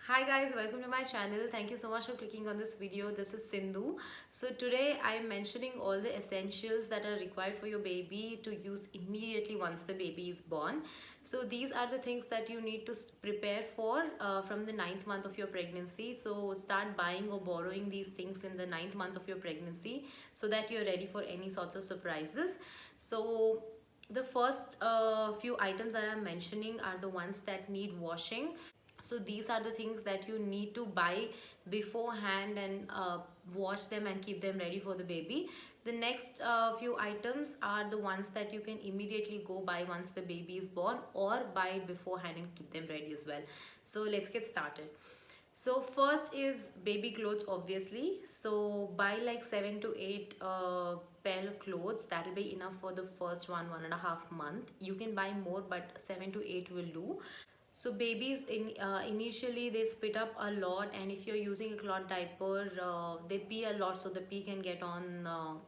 Hi guys, welcome to my channel. Thank you so much for clicking on this video. This is Sindhu. So today I am mentioning all the essentials that are required for your baby to use immediately once the baby is born. So these are the things that you need to prepare for from the ninth month of your pregnancy. So start buying or borrowing these things in the ninth month of your pregnancy so that you're ready for any sorts of surprises. So the first few items that I'm mentioning are the ones that need washing. So these are the things that you need to buy beforehand and wash them and keep them ready for the baby. The next few items are the ones that you can immediately go buy once the baby is born, or buy it beforehand and keep them ready as well. So let's get started. So first is baby clothes, obviously. So buy like 7 to 8 pair of clothes. That will be enough for the first 1.5 month. You can buy more, but 7 to 8 will do. So babies initially they spit up a lot, and if you're using a cloth diaper, they pee a lot, so the pee can get on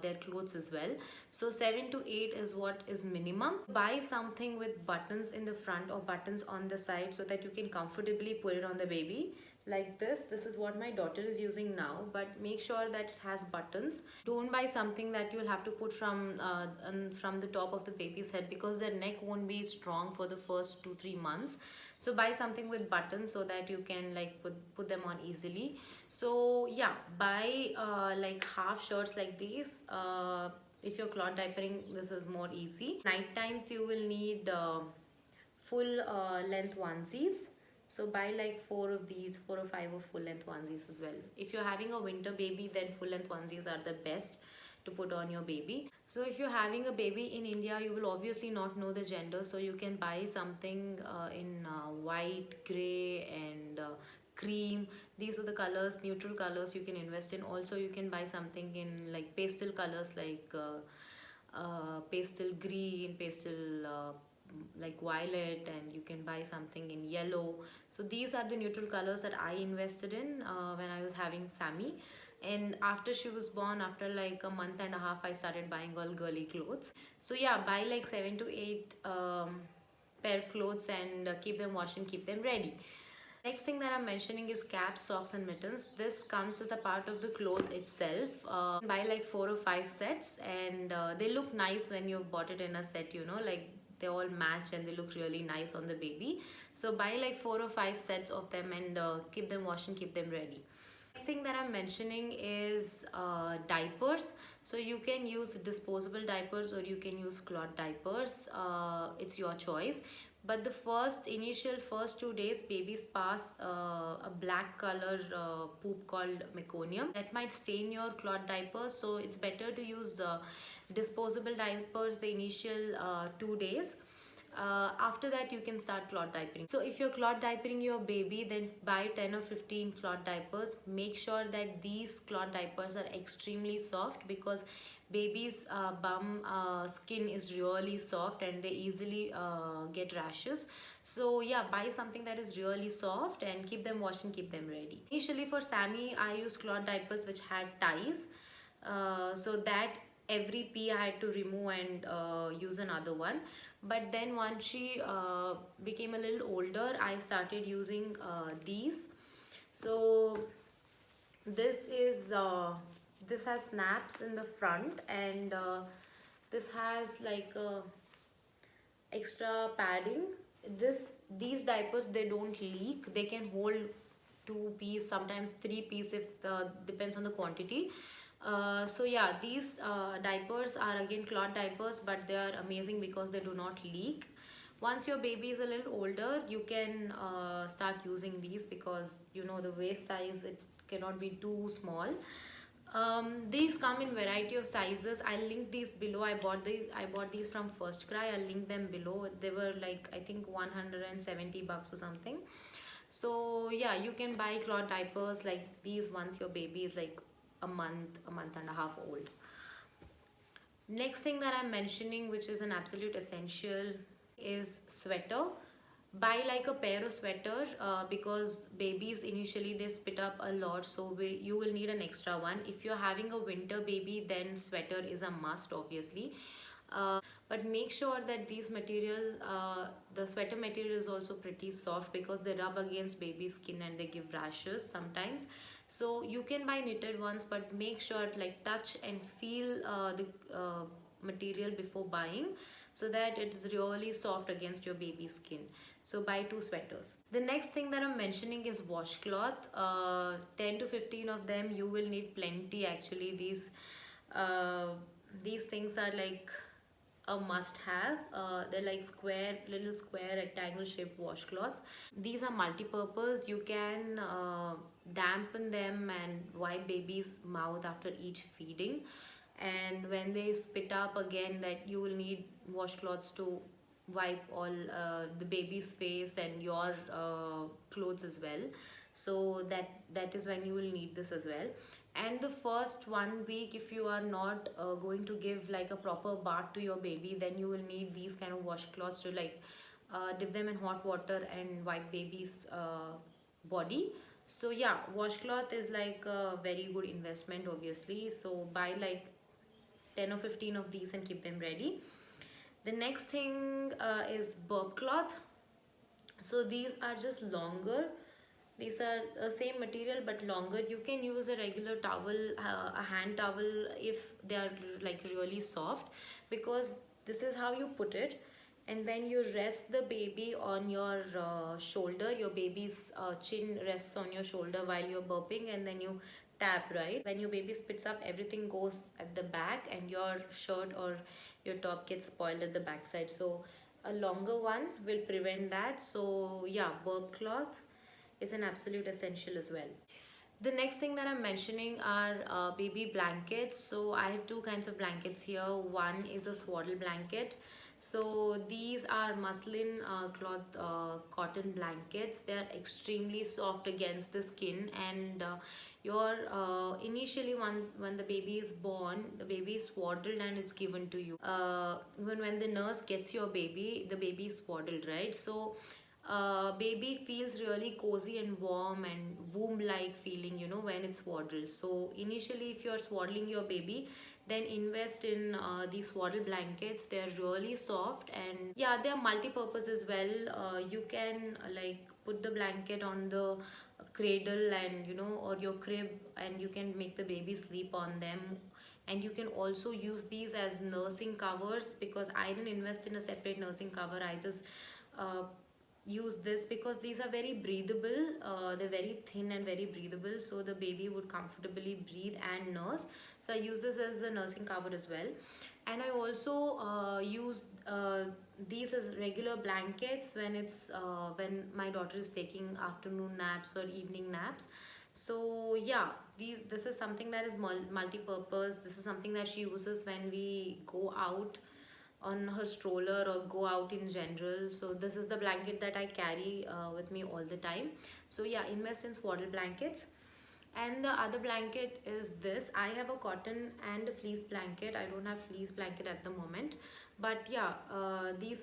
their clothes as well. So 7 to 8 is what is minimum. Buy something with buttons in the front or buttons on the side so that you can comfortably put it on the baby. Like this is what my daughter is using now, but make sure that it has buttons. Don't buy something that you'll have to put from the top of the baby's head, because their neck won't be strong for the first 2-3 months. So buy something with buttons so that you can like put them on easily. So yeah, buy like half shirts like these. If you're cloth diapering, this is more easy. Night times you will need full length onesies. So buy like 4 or 5 of full length onesies as well. If you're having a winter baby, then full length onesies are the best to put on your baby. So if you're having a baby in India, you will obviously not know the gender, so you can buy something in white, gray, and cream. These are the colors, neutral colors you can invest in. Also you can buy something in like pastel colors, like pastel green, pastel like violet, and you can buy something in yellow. So these are the neutral colors that I invested in when I was having Sammy. And after she was born, after like a month and a half, I started buying all girly clothes. So yeah, buy like 7 to 8 pair of clothes and keep them washed and keep them ready. Next thing that I'm mentioning is caps, socks and mittens. This comes as a part of the cloth itself. Buy like 4 or 5 sets, and they look nice when you've bought it in a set, like they all match and they look really nice on the baby. So buy like 4 or 5 sets of them and keep them washed and keep them ready. Next thing that I'm mentioning is diapers. So you can use disposable diapers or you can use cloth diapers. It's your choice. But the first 2 days, babies pass a black color poop called meconium that might stain your cloth diapers. So it's better to use disposable diapers the initial 2 days. After that you can start cloth diapering. So if you're cloth diapering your baby, then buy 10 or 15 cloth diapers. Make sure that these cloth diapers are extremely soft, because baby's bum skin is really soft and they easily get rashes. So yeah, buy something that is really soft and keep them washed and keep them ready. Initially for Sammy, I used cloth diapers which had ties, so that every pee I had to remove and use another one. But then once she became a little older, I started using these. So this is this has snaps in the front, and this has like extra padding. These diapers, they don't leak. They can hold 2 piece, sometimes 3 piece, if the depends on the quantity. So yeah, these diapers are again cloth diapers, but they are amazing because they do not leak. Once your baby is a little older, you can start using these, because the waist size, it cannot be too small. These come in variety of sizes. I'll link these below. I bought these from First Cry. I'll link them below. They were like, I think, $170 or something. So yeah, you can buy cloth diapers like these once your baby is like a month and a half old. Next thing that I'm mentioning, which is an absolute essential, is sweater. Buy like a pair of sweater, because babies initially they spit up a lot, so you will need an extra one. If you're having a winter baby, then sweater is a must, obviously. But make sure that these material the sweater material is also pretty soft because they rub against baby skin and they give rashes sometimes. So you can buy knitted ones, but make sure like touch and feel the material before buying, so that it is really soft against your baby skin. So buy two sweaters. The next thing that I'm mentioning is washcloth. 10 to 15 of them. You will need plenty actually. Uh, these things are like a must have. They're like square, little square rectangle shaped washcloths. These are multi-purpose. You can dampen them and wipe baby's mouth after each feeding, and when they spit up again, that you will need washcloths to wipe all the baby's face and your clothes as well. So that is when you will need this as well. And the first 1 week, if you are not going to give like a proper bath to your baby, then you will need these kind of washcloths to like dip them in hot water and wipe baby's body. So yeah, washcloth is like a very good investment obviously. So buy like 10 or 15 of these and keep them ready. The next thing is burp cloth. So these are just longer. These are the same material but longer. You can use a regular towel, a hand towel, if they are like really soft, because this is how you put it, and then you rest the baby on your shoulder. Your baby's chin rests on your shoulder while you're burping, and then you tap, right? When your baby spits up, everything goes at the back and your shirt or your top gets spoiled at the back side. So a longer one will prevent that. So yeah, burp cloth is an absolute essential as well. The next thing that I'm mentioning are baby blankets. So I have two kinds of blankets here. One is a swaddle blanket. So these are muslin cloth cotton blankets. They are extremely soft against the skin, and your initially when the baby is born, the baby is swaddled and it's given to you. When the nurse gets your baby, the baby is swaddled, right? So baby feels really cozy and warm and womb like feeling, you know, when it's swaddled. So initially, if you're swaddling your baby, then invest in these swaddle blankets. They're really soft, and yeah, they are multi-purpose as well. You can like put the blanket on the cradle and, you know, or your crib, and you can make the baby sleep on them. And you can also use these as nursing covers, because I didn't invest in a separate nursing cover. I just uh, use this because these are very breathable. They're very thin and very breathable, so the baby would comfortably breathe and nurse. So I use this as a nursing cover as well. And I also use these as regular blankets when it's when my daughter is taking afternoon naps or evening naps. So yeah, this is something that is multi-purpose. This is something that she uses when we go out on her stroller or go out in general. So this is the blanket that I carry with me all the time. So yeah, invest in swaddle blankets. And the other blanket is this. I have a cotton and a fleece blanket. I don't have fleece blanket at the moment, but yeah, these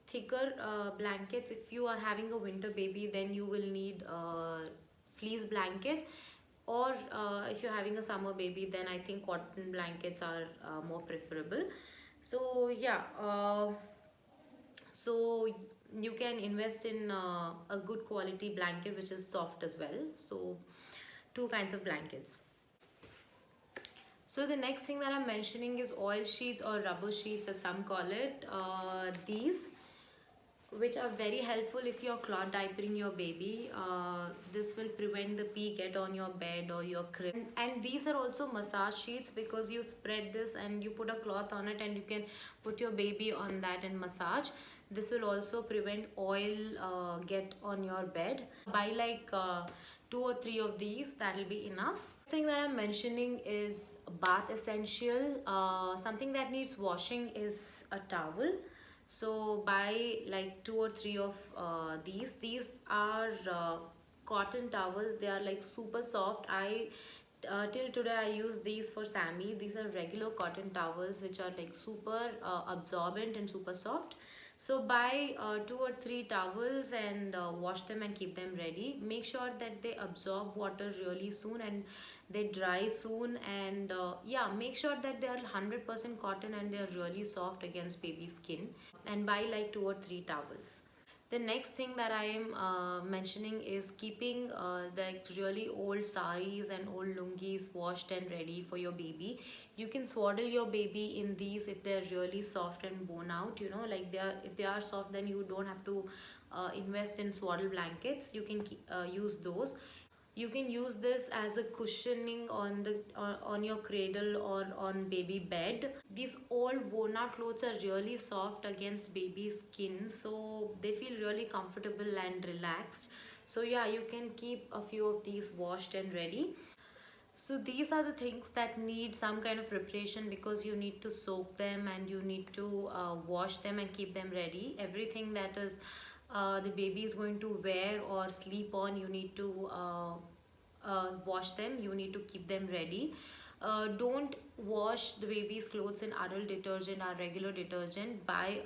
thicker blankets, if you are having a winter baby, then you will need fleece blanket. Or if you're having a summer baby, then I think cotton blankets are more preferable. So yeah, so you can invest in a good quality blanket which is soft as well. So two kinds of blankets. So the next thing that I'm mentioning is oil sheets or rubber sheets as some call it. These, which are very helpful if you're cloth diapering your baby. This will prevent the pee get on your bed or your crib. And these are also massage sheets, because you spread this and you put a cloth on it and you can put your baby on that and massage. This will also prevent oil get on your bed. Buy like 2 or 3 of these, that will be enough. Thing that I'm mentioning is bath essential. Something that needs washing is a towel. So buy like 2 or 3 of these are cotton towels. They are like super soft. I till today I use these for Sammy. These are regular cotton towels which are like super absorbent and super soft. So buy 2 or 3 towels and wash them and keep them ready. Make sure that they absorb water really soon and they dry soon. And yeah, make sure that they are 100% cotton and they are really soft against baby skin. And buy like 2 or 3 towels. The next thing that I am mentioning is keeping like really old saris and old lungis washed and ready for your baby. You can swaddle your baby in these if they're really soft and worn out. You know, like if they are soft, then you don't have to invest in swaddle blankets. You can use those. You can use this as a cushioning on the on your cradle or on baby bed. These old worn out clothes are really soft against baby skin, so they feel really comfortable and relaxed. So yeah, you can keep a few of these washed and ready. So these are the things that need some kind of preparation, because you need to soak them and you need to wash them and keep them ready. Everything that is the baby is going to wear or sleep on, you need to wash them. You need to keep them ready. Don't wash the baby's clothes in adult detergent or regular detergent. Buy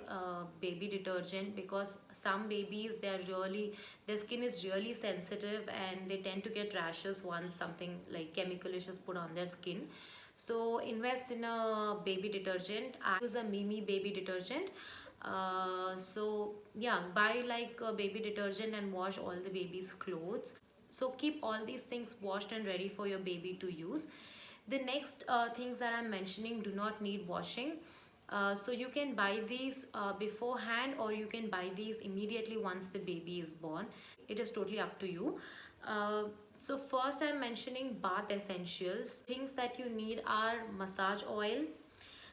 baby detergent, because some babies, their skin is really sensitive and they tend to get rashes once something like chemicalish is put on their skin. So invest in a baby detergent. I use a Mimi baby detergent. So yeah, buy like a baby detergent and wash all the baby's clothes. So keep all these things washed and ready for your baby to use. The next things that I'm mentioning do not need washing. So you can buy these beforehand, or you can buy these immediately once the baby is born. It is totally up to you. uh, so first I'm mentioning bath essentials. Things that you need are massage oil,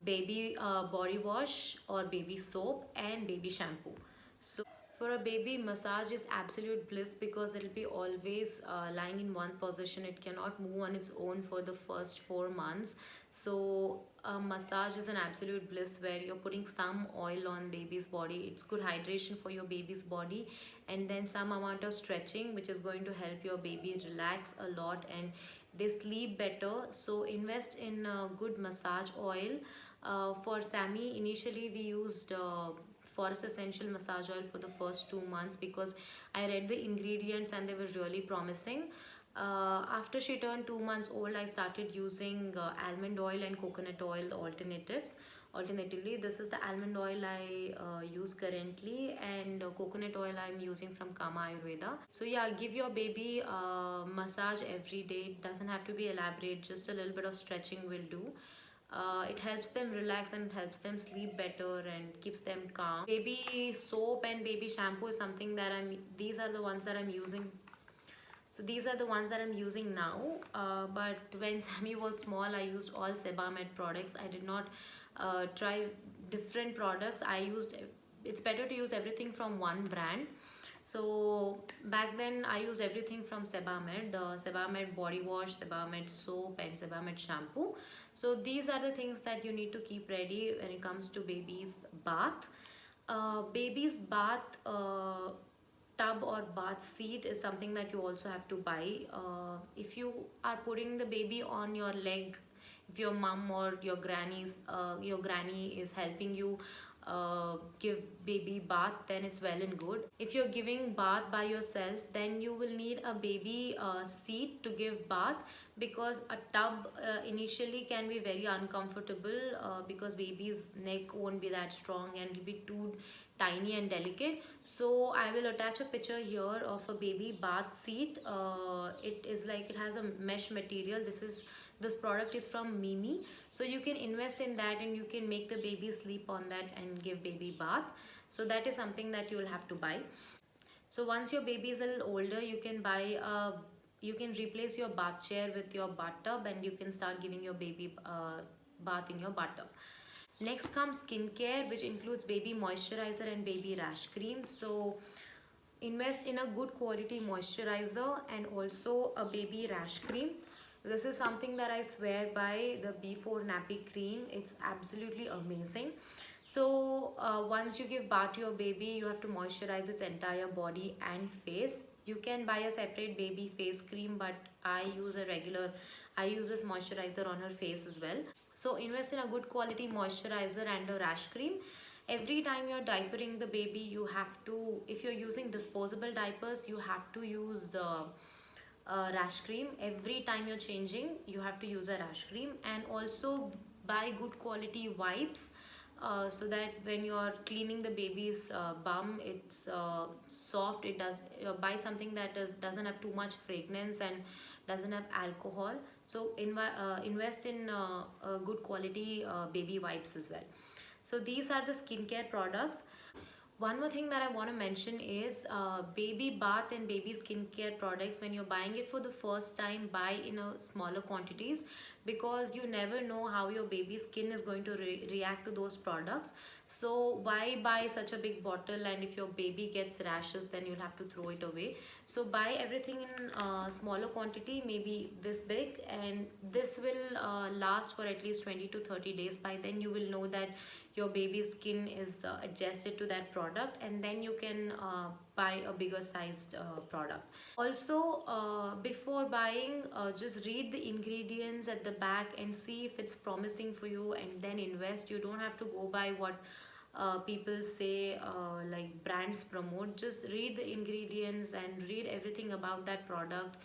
baby body wash or baby soap, and baby shampoo. So for a baby, massage is absolute bliss, because it'll be always lying in one position. It cannot move on its own for the first 4 months. So massage is an absolute bliss, where you're putting some oil on baby's body. It's good hydration for your baby's body, and then some amount of stretching, which is going to help your baby relax a lot and they sleep better. So invest in good massage oil. For Sammy, initially we used Forest Essential Massage Oil for the first 2 months, because I read the ingredients and they were really promising. After she turned 2 months old, I started using almond oil and coconut oil alternatives. Alternatively, this is the almond oil I use currently, and coconut oil I'm using from Kama Ayurveda. So yeah, give your baby massage every day. It doesn't have to be elaborate, just a little bit of stretching will do. It helps them relax and helps them sleep better and keeps them calm. Baby soap and baby shampoo is something that these are the ones that I'm using. So these are the ones that I'm using now. But when Sammy was small, I used all Sebamed products. I did not try different products. It's better to use everything from one brand. So back then I used everything from Sebamed, Sebamed body wash, Sebamed soap, and Sebamed shampoo. So these are the things that you need to keep ready when it comes to baby's bath. Baby's bath tub or bath seat is something that you also have to buy. If you are putting the baby on your leg, if your mom or your granny is helping you give baby bath, then it's well and good. If you're giving bath by yourself, then you will need a baby seat to give bath, because a tub initially can be very uncomfortable, because baby's neck won't be that strong and it'll be too tiny and delicate. So I will attach a picture here of a baby bath seat. It is like, it has a mesh material. This product is from Mimi. So you can invest in that and you can make the baby sleep on that and give baby bath. So that is something that you will have to buy. So once your baby is a little older, you can replace your bath chair with your bathtub, and you can start giving your baby bath in your bathtub. Next comes skincare, which includes baby moisturizer and baby rash cream. So invest in a good quality moisturizer and also a baby rash cream. This is something that I swear by, the B4 nappy cream. It's absolutely amazing. So once you give bath to your baby, you have to moisturize its entire body and face. You can buy a separate baby face cream, but I use this moisturizer on her face as well. So invest in a good quality moisturizer and a rash cream. Every time you're diapering the baby, you have to, if you're using disposable diapers, you have to use rash cream. Every time you're changing, you have to use a rash cream. And also buy good quality wipes. so that when you're cleaning the baby's bum, it's soft. It does buy something that doesn't have too much fragrance and doesn't have alcohol. So invest in good quality baby wipes as well. So these are the skincare products. One more thing that I want to mention is baby bath and baby skincare products. When you're buying it for the first time, buy in a smaller quantities, because you never know how your baby's skin is going to react to those products. So why buy such a big bottle, and if your baby gets rashes, then you'll have to throw it away. So buy everything in smaller quantity, maybe this big, and this will last for at least 20 to 30 days. By then you will know that your baby's skin is adjusted to that product, and then you can buy a bigger sized product. Also, before buying, just read the ingredients at the back and see if it's promising for you, and then invest. You don't have to go by what people say, like brands promote. Just read the ingredients and read everything about that product,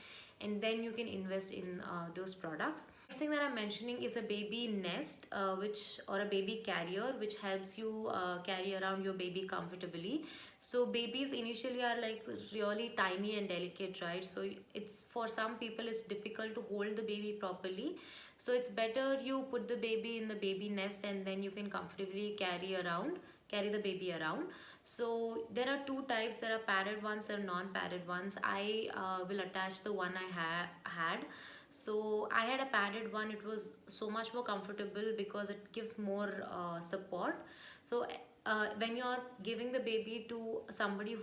and then you can invest in those products. Next thing that I'm mentioning is a baby nest, which or a baby carrier, which helps you carry around your baby comfortably. So babies initially are like really tiny and delicate, right? So it's, for some people it's difficult to hold the baby properly. So it's better you put the baby in the baby nest, and then you can comfortably carry the baby around. So there are two types. There are padded ones, there are non-padded ones. I will attach the one I had. So I had a padded one. It was so much more comfortable because it gives more support. So when you're giving the baby to somebody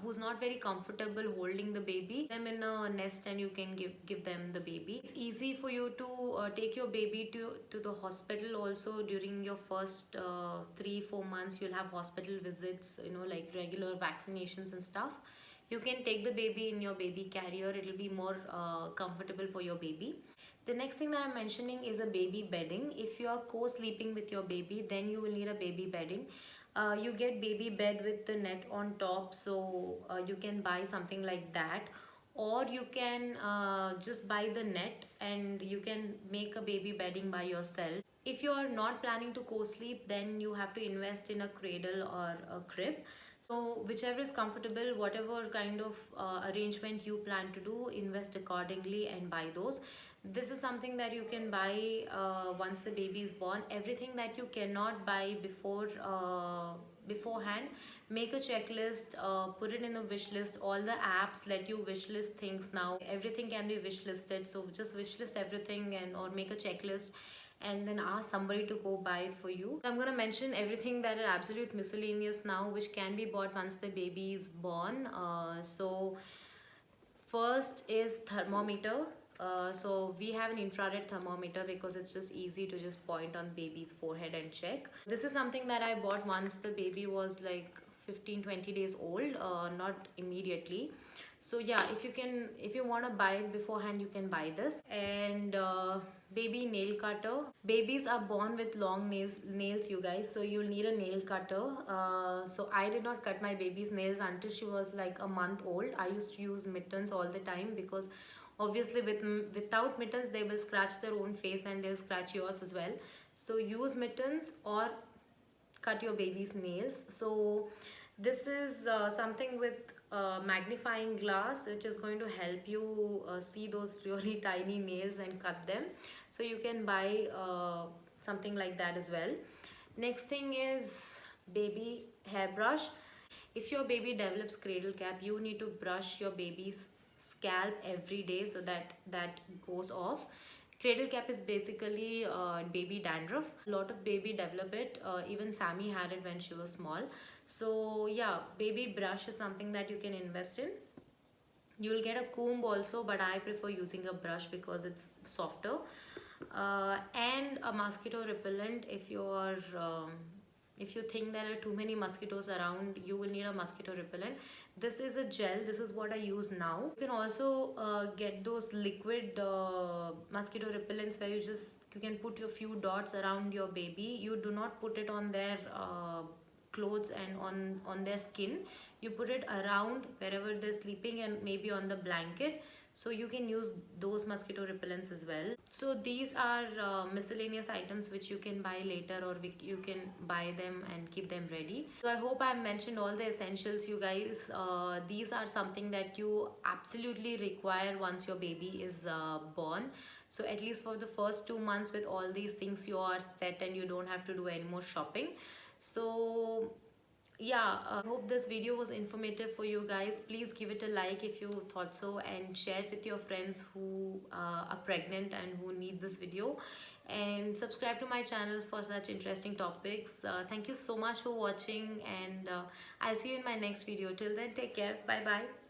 who's not very comfortable holding the baby, them in a nest, and you can give them the baby. It's easy for you to take your baby to the hospital also. During your first 3-4 months, you'll have hospital visits, like regular vaccinations and stuff. You can take the baby in your baby carrier. It'll be more comfortable for your baby. The next thing that I'm mentioning is a baby bedding. If you're co-sleeping with your baby, then you will need a baby bedding. You get baby bed with the net on top, so you can buy something like that, or you can just buy the net and you can make a baby bedding by yourself. If you are not planning to co-sleep, then you have to invest in a cradle or a crib. So whichever is comfortable, whatever kind of arrangement you plan to do, invest accordingly and buy those. This is something that you can buy once the baby is born. Everything that you cannot buy beforehand, make a checklist, put it in the wish list. All the apps let you wish list things now. Everything can be wish listed, so just wish list everything, and or make a checklist and then ask somebody to go buy it for you. I'm going to mention everything that are absolute miscellaneous now, which can be bought once the baby is born. So first is thermometer. So we have an infrared thermometer because it's just easy to just point on baby's forehead and check. This is something that I bought once the baby was like 15-20 days old, not immediately. So yeah, if you want to buy it beforehand, you can buy this. And baby nail cutter. Babies are born with long nails, you guys, so you'll need a nail cutter. So I did not cut my baby's nails until she was like a month old. I used to use mittens all the time, because obviously without mittens they will scratch their own face and they'll scratch yours as well. So use mittens or cut your baby's nails. So this is something with magnifying glass, which is going to help you see those really tiny nails and cut them. So you can buy something like that as well. Next thing is baby hairbrush. If your baby develops cradle cap, you need to brush your baby's scalp every day so that goes off. Cradle cap is basically baby dandruff. A lot of baby develop it. Even Sammy had it when she was small. So yeah, baby brush is something that you can invest in. You'll get a comb also, but I prefer using a brush because it's softer. And a mosquito repellent. If you think there are too many mosquitoes around, you will need a mosquito repellent. This is a gel. This is what I use now. You can also get those liquid mosquito repellents where you can put a few dots around your baby. You do not put it on their clothes and on their skin. You put it around wherever they're sleeping and maybe on the blanket, so you can use those mosquito repellents as well. So these are miscellaneous items which you can buy later, or you can buy them and keep them ready. So I hope I mentioned all the essentials, you guys. These are something that you absolutely require once your baby is born. So at least for the first 2 months, with all these things, you are set and you don't have to do any more shopping. So yeah, I hope this video was informative for you guys. Please give it a like if you thought so, and share it with your friends who are pregnant and who need this video, and subscribe to my channel for such interesting topics. Thank you so much for watching, and I'll see you in my next video. Till then, take care. Bye bye.